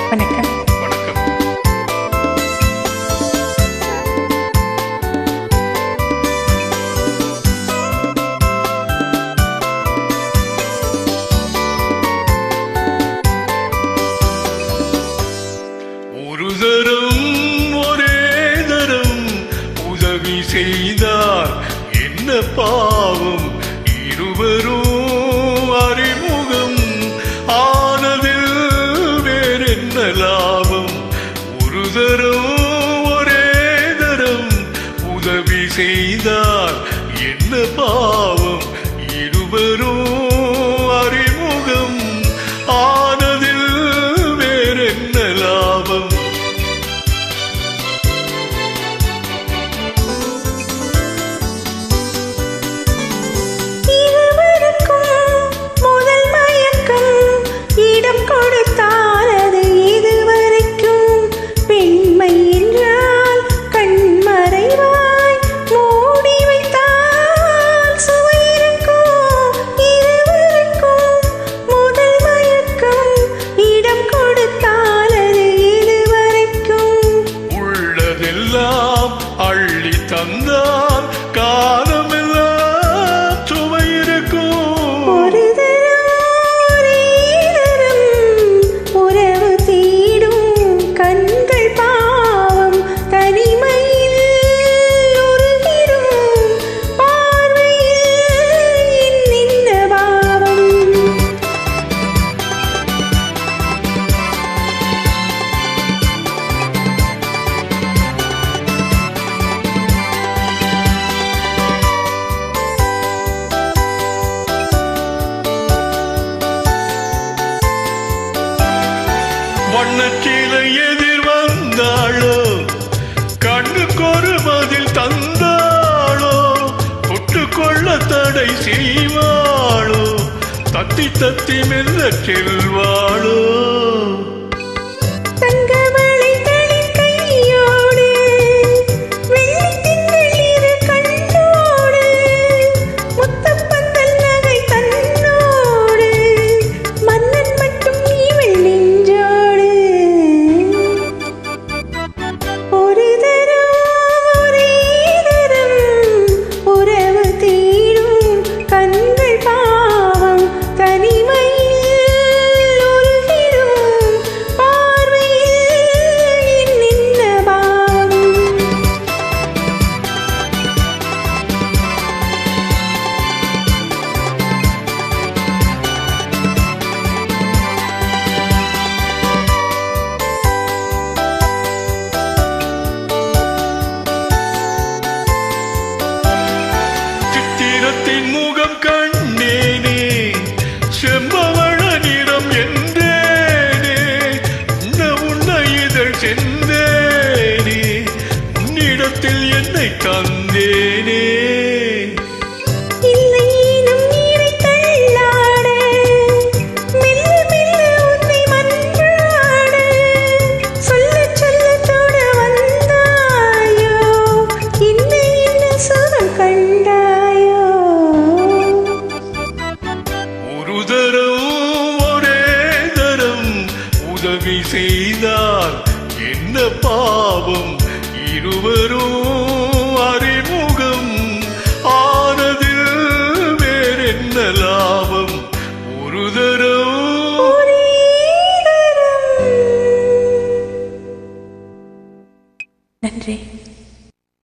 வணக்கம். வணக்கம். ஒரு தரம் ஒரே தரம் உதவி செய்தார் என்ன பாவம், இருவரும் அறிமுகம் ஆனதில் வேறென்ன லாபம். ஒரு தரம் ஒரே தரம் உதவி செய்தார் என்ன பாவம், இருவரும் அறிமுகம் ஆனதில் வேறென்ன லாபம். அள்ளி தந்தால் காலமெல்லாம் சுவை இருக்கும். ஒரு தரம் உறவு தேடும் கண்கள் பாவம், தனிமையில் உருகிடும் பார்வையில் நின்ற பாவம். வண்ணச்சிலை எதிர் வந்தாளோ, கண்ணுக்கொரு பதில் தந்தாளோ, தொட்டுக்கொள்ள தடை செய்வாளோ, தத்தி தத்தி மெல்ல செல்வாளோ. முகம் கண்டேனே, செம்பவள நிறம் என்றேனே, உன்ன இதழ் சென்றேனே, உன்னிடத்தில் என்னை தந்தேனே. உதவி செய்தார் என்ன பாவம், இருவரும் அறிமுகம் ஆனதில் வேறென்ன லாபம். ஒரு தரம் நன்றி.